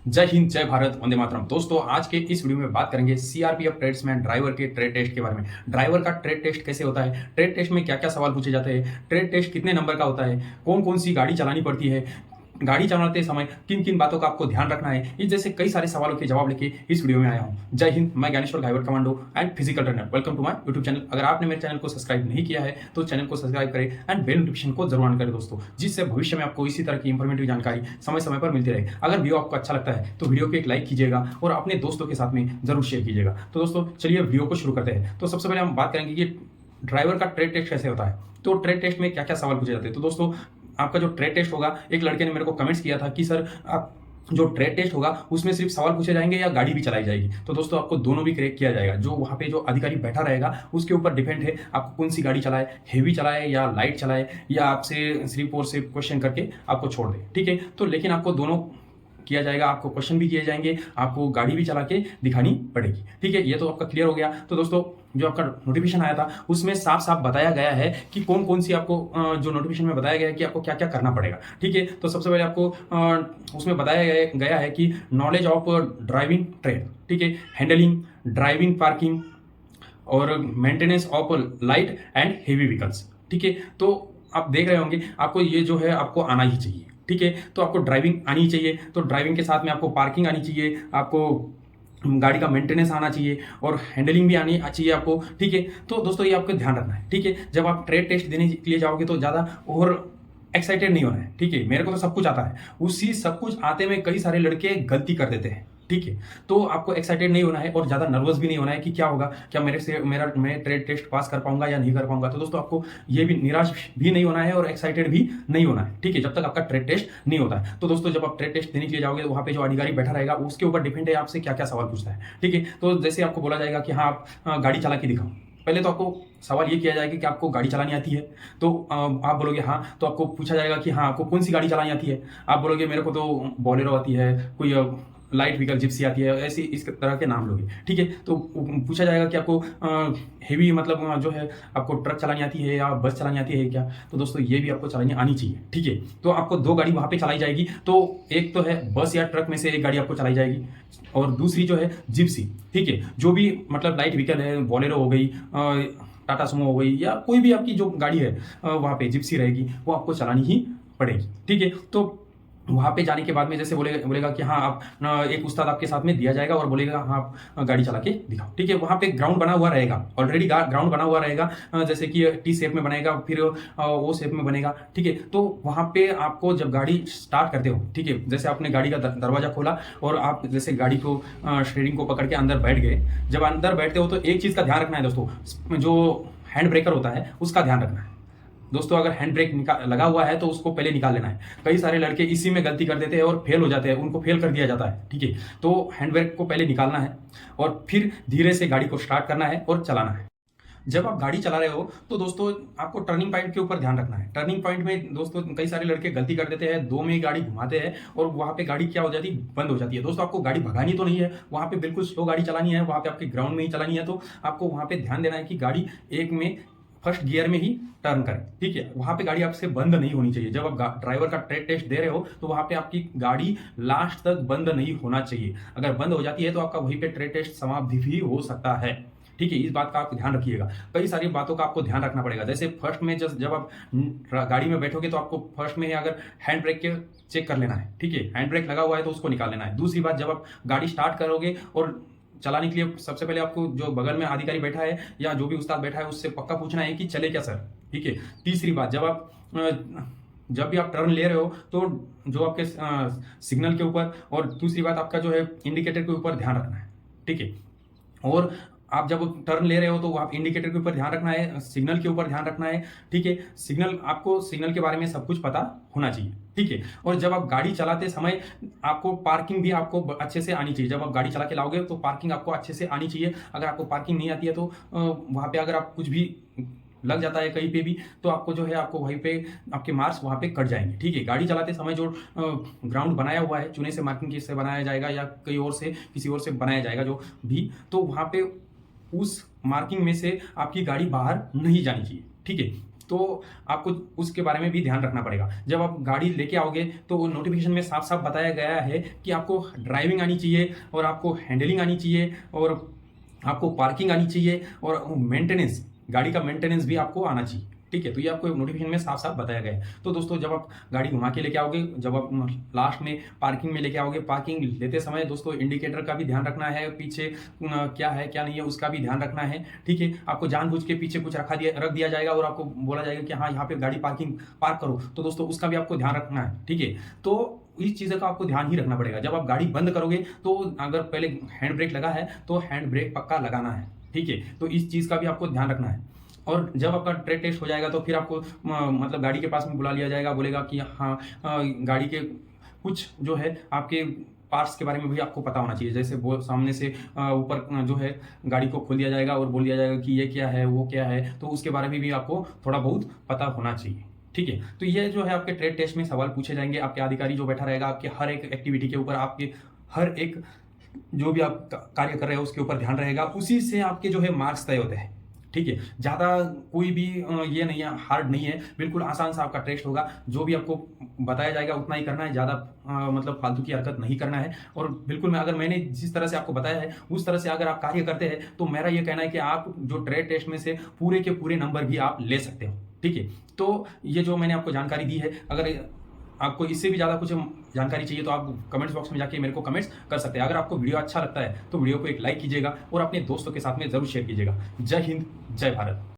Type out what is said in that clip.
जय हिंद, जय भारत, वंदे मातरम। दोस्तों, आज के इस वीडियो में बात करेंगे सीआरपीएफ ट्रेड्समैन ड्राइवर के ट्रेड टेस्ट के बारे में। ड्राइवर का ट्रेड टेस्ट कैसे होता है, ट्रेड टेस्ट में क्या क्या सवाल पूछे जाते हैं, ट्रेड टेस्ट कितने नंबर का होता है, कौन कौन सी गाड़ी चलानी पड़ती है, गाड़ी चलाते समय किन किन बातों का आपको ध्यान रखना है, इस जैसे कई सारे सवालों के जवाब लेके इस वीडियो में आया हूं। जय हिंद, मैं Dnyaneshwar Ghaiwar commando and physical trainer. Welcome to my YouTube channel. अगर आपने मेरे चैनल को सब्सक्राइब नहीं किया है तो चैनल को सब्सक्राइब करें एंड बेल नोटिफिकेशन को जरूर ऑन करें दोस्तों, जिससे भविष्य में आपको इसी तरह की इंफॉर्मेटिव जानकारी समय समय पर मिलती रहे। अगर वीडियो आपको अच्छा लगता है तो वीडियो को एक लाइक कीजिएगा और अपने दोस्तों के साथ में जरूर शेयर कीजिएगा। तो दोस्तों, चलिए वीडियो को शुरू करते हैं। तो सबसे पहले हम बात करेंगे कि ड्राइवर का ट्रेड टेस्ट कैसे होता है। तो ट्रेड टेस्ट में क्या क्या सवाल पूछे जाते हैं। तो दोस्तों, आपका जो ट्रेड टेस्ट होगा, एक लड़के ने मेरे को कमेंट्स किया था कि सर आप जो ट्रेड टेस्ट होगा उसमें सिर्फ सवाल पूछे जाएंगे या गाड़ी भी चलाई जाएगी। तो दोस्तों, आपको दोनों भी क्रैक किया जाएगा। जो वहाँ पे जो अधिकारी बैठा रहेगा उसके ऊपर डिपेंड है आपको कौन सी गाड़ी चलाए, हेवी चलाए या लाइट चलाए, या आपसे सिर्फ और सिर्फ क्वेश्चन करके आपको छोड़ दे। ठीक है, तो लेकिन आपको दोनों किया जाएगा, आपको क्वेश्चन भी किए जाएंगे, आपको गाड़ी भी चला के दिखानी पड़ेगी। ठीक है, ये तो आपका क्लियर हो गया। तो दोस्तों, जो आपका नोटिफिकेशन आया था उसमें साफ साफ बताया गया है कि कौन कौन सी आपको जो नोटिफिकेशन में बताया गया है कि आपको क्या क्या करना पड़ेगा। ठीक है, तो सबसे पहले आपको उसमें बताया गया है कि नॉलेज ऑफ ड्राइविंग ट्रेड, ठीक है, हैंडलिंग, ड्राइविंग, पार्किंग और maintenance of light and heavy vehicles. ठीक है, तो आप देख रहे होंगे आपको ये जो है आपको आना ही चाहिए। ठीक है, तो आपको ड्राइविंग आनी चाहिए, तो ड्राइविंग के साथ में आपको पार्किंग आनी चाहिए, आपको गाड़ी का मेंटेनेंस आना चाहिए और हैंडलिंग भी आनी चाहिए आपको। ठीक है, तो दोस्तों ये आपको ध्यान रखना है। ठीक है, जब आप ट्रेड टेस्ट देने के लिए जाओगे तो ज़्यादा और एक्साइटेड नहीं होना है। ठीक है, मेरे को तो सब कुछ आता है, उसी सब कुछ आते में कई सारे लड़के गलती कर देते हैं। ठीक है, तो आपको एक्साइटेड नहीं होना है और ज़्यादा नर्वस भी नहीं होना है कि क्या होगा, क्या मैं ट्रेड टेस्ट पास कर पाऊंगा या नहीं कर पाऊंगा। तो दोस्तों, आपको ये भी निराश भी नहीं होना है और एक्साइटेड भी नहीं होना है। ठीक है, जब तक आपका ट्रेड टेस्ट नहीं होता है। तो दोस्तों, जब आप ट्रेड टेस्ट देने के लिए जाओगे तो वहाँ पे जो अधिकारी बैठा रहेगा उसके ऊपर डिपेंड है आपसे क्या क्या सवाल पूछता है। ठीक है, तो जैसे आपको बोला जाएगा कि हाँ आप गाड़ी चला के दिखाओ, पहले तो आपको सवाल ये किया जाएगा कि आपको गाड़ी चलानी आती है। तो आप बोलोगे हाँ, तो आपको पूछा जाएगा कि हाँ आपको कौन सी गाड़ी चलानी आती है। आप बोलोगे मेरे को तो बोलेरो आती है, कोई लाइट व्हीकल जिप्सी आती है, ऐसी इस तरह के नाम लोगे। ठीक है, तो पूछा जाएगा कि आपको हेवी मतलब जो है आपको ट्रक चलानी आती है या बस चलानी आती है क्या। तो दोस्तों, ये भी आपको चलानी आनी चाहिए। ठीक है, तो आपको दो गाड़ी वहाँ पे चलाई जाएगी। तो एक तो है बस या ट्रक में से एक गाड़ी आपको चलाई जाएगी और दूसरी जो है जिप्सी। ठीक है, जो भी मतलब लाइट व्हीकल है, बोलेरो हो गई, टाटा सुमो हो गई, या कोई भी आपकी जो गाड़ी है वहाँ पे जिप्सी रहेगी, वो आपको चलानी ही पड़ेगी। ठीक है, तो वहाँ पे जाने के बाद में जैसे बोलेगा कि हाँ आप एक उस्ताद आपके साथ में दिया जाएगा और बोलेगा हाँ आप गाड़ी चला के दिखाओ। ठीक है, वहाँ पे ग्राउंड बना हुआ रहेगा, ऑलरेडी ग्राउंड बना हुआ रहेगा, जैसे कि टी शेप में बनेगा, फिर ओ शेप में बनेगा। ठीक है, तो वहाँ पे आपको जब गाड़ी स्टार्ट करते हो, ठीक है, जैसे आपने गाड़ी का दरवाजा खोला और आप जैसे गाड़ी को स्टीयरिंग को पकड़ के अंदर बैठ गए। जब अंदर बैठते हो तो एक चीज़ का ध्यान रखना है दोस्तों, जो हैंड ब्रेकर होता है उसका ध्यान रखना है। दोस्तों, अगर हैंड ब्रेक लगा हुआ है तो उसको पहले निकाल लेना है। कई सारे लड़के इसी में गलती कर देते हैं और फेल हो जाते हैं, उनको फेल कर दिया जाता है। ठीक है, तो हैंड ब्रेक को पहले निकालना है और फिर धीरे से गाड़ी को स्टार्ट करना है और चलाना है। जब आप गाड़ी चला रहे हो तो दोस्तों, आपको टर्निंग पॉइंट के ऊपर ध्यान रखना है। टर्निंग पॉइंट में दोस्तों कई सारे लड़के गलती कर देते हैं, दो में ही गाड़ी घुमाते हैं और वहाँ पे गाड़ी क्या हो जाती है, बंद हो जाती है। दोस्तों, आपको गाड़ी भगानी तो नहीं है, वहाँ पे बिल्कुल स्लो गाड़ी चलानी है, वहाँ पे आपके ग्राउंड में ही चलानी है। तो आपको वहाँ पे ध्यान देना है कि गाड़ी एक में फर्स्ट गियर में ही टर्न करें। ठीक है, वहां पे गाड़ी आपसे बंद नहीं होनी चाहिए। जब आप ड्राइवर का ट्रेड टेस्ट दे रहे हो तो वहां पे आपकी गाड़ी लास्ट तक बंद नहीं होना चाहिए। अगर बंद हो जाती है तो आपका वहीं पे ट्रेड टेस्ट समाप्त भी हो सकता है। ठीक है, इस बात का आप ध्यान रखिएगा। कई सारी बातों का आपको ध्यान रखना पड़ेगा। जैसे फर्स्ट में जब आप गाड़ी में बैठोगे तो आपको फर्स्ट में ही अगर हैंड ब्रेक के चेक कर लेना है। ठीक है, हैंड ब्रेक लगा हुआ है तो उसको निकाल लेना है। दूसरी बात, जब आप गाड़ी स्टार्ट करोगे और चलाने के लिए सबसे पहले आपको जो बगल में अधिकारी बैठा है या जो भी उस्ताद बैठा है उससे पक्का पूछना है कि चले क्या सर। ठीक है, तीसरी बात, जब भी आप टर्न ले रहे हो तो जो आपके सिग्नल के ऊपर, और दूसरी बात आपका जो है इंडिकेटर के ऊपर ध्यान रखना है। ठीक है, और आप जब टर्न ले रहे हो तो आप इंडिकेटर के ऊपर ध्यान रखना है, सिग्नल के ऊपर ध्यान रखना है। ठीक है, आपको सिग्नल के बारे में सब कुछ पता होना चाहिए। ठीक है, और जब आप गाड़ी चलाते समय आपको पार्किंग भी आपको अच्छे से आनी चाहिए। जब आप गाड़ी चला के लाओगे तो पार्किंग आपको अच्छे से आनी चाहिए। अगर आपको पार्किंग नहीं आती है तो वहाँ पे अगर आप कुछ भी लग जाता है कहीं पे भी, तो आपको जो है आपको वहीं पे आपके मार्क्स वहाँ पे कट जाएंगे। ठीक है, गाड़ी चलाते समय जो ग्राउंड बनाया हुआ है, चुने से मार्किंग से बनाया जाएगा या कहीं और से किसी और से बनाया जाएगा जो भी, तो वहाँ पे उस मार्किंग में से आपकी गाड़ी बाहर नहीं जानी चाहिए। ठीक है, तो आपको उसके बारे में भी ध्यान रखना पड़ेगा। जब आप गाड़ी लेके आओगे तो वो नोटिफिकेशन में साफ-साफ बताया गया है कि आपको ड्राइविंग आनी चाहिए और आपको हैंडलिंग आनी चाहिए और आपको पार्किंग आनी चाहिए और मेंटेनेंस, गाड़ी का मेंटेनेंस भी आपको आना चाहिए। ठीक है? तो ये आपको नोटिफिकेशन में साफ-साफ बताया गया है। तो दोस्तों जब आप गाड़ी घुमा के लेके आओगे, जब आप लास्ट में पार्किंग में लेके आओगे, पार्किंग लेते समय दोस्तों इंडिकेटर का भी ध्यान रखना है, पीछे क्या है, क्या नहीं है उसका भी ध्यान रखना है। ठीक है? आपको जानबूझ के पीछे कुछ रख दिया जाएगा और आपको बोला जाएगा कि हाँ, यहाँ पे गाड़ी पार्क करो। तो दोस्तों उसका भी आपको ध्यान रखना है। ठीक है? तो इस चीज़ का आपको ध्यान ही रखना पड़ेगा। जब आप गाड़ी बंद करोगे तो अगर पहले हैंड ब्रेक लगा है तो हैंड ब्रेक पक्का लगाना है। ठीक है? तो इस चीज़ का भी आपको ध्यान रखना है। और जब आपका ट्रेड टेस्ट हो जाएगा तो फिर आपको मतलब गाड़ी के पास में बुला लिया जाएगा, बोलेगा कि हाँ, गाड़ी के कुछ जो है आपके पार्ट्स के बारे में भी आपको पता होना चाहिए। जैसे वो सामने से ऊपर जो है गाड़ी को खोल दिया जाएगा और बोल दिया जाएगा कि ये क्या है, वो क्या है, तो उसके बारे में भी आपको थोड़ा बहुत पता होना चाहिए। ठीक है? तो ये जो है आपके ट्रेड टेस्ट में सवाल पूछे जाएंगे। आपके अधिकारी जो बैठा रहेगा आपके हर एक एक्टिविटी के ऊपर, आपके हर एक जो भी आप कार्य कर रहे हो उसके ऊपर ध्यान रहेगा। उसी से आपके जो है मार्क्स तय होते हैं। ठीक है? ज़्यादा कोई भी ये नहीं है, हार्ड नहीं है, बिल्कुल आसान सा आपका टेस्ट होगा। जो भी आपको बताया जाएगा उतना ही करना है, ज़्यादा मतलब फालतू की हरकत नहीं करना है। और बिल्कुल अगर मैंने जिस तरह से आपको बताया है उस तरह से अगर आप कार्य करते हैं तो मेरा ये कहना है कि आप जो ट्रेड टेस्ट में से पूरे के पूरे नंबर भी आप ले सकते हो। ठीक है? तो ये जो मैंने आपको जानकारी दी है, अगर आपको इससे भी ज़्यादा कुछ जानकारी चाहिए तो आप कमेंट्स बॉक्स में जाके मेरे को कमेंट्स कर सकते हैं। अगर आपको वीडियो अच्छा लगता है तो वीडियो को एक लाइक कीजिएगा और अपने दोस्तों के साथ में ज़रूर शेयर कीजिएगा। जय हिंद, जय भारत।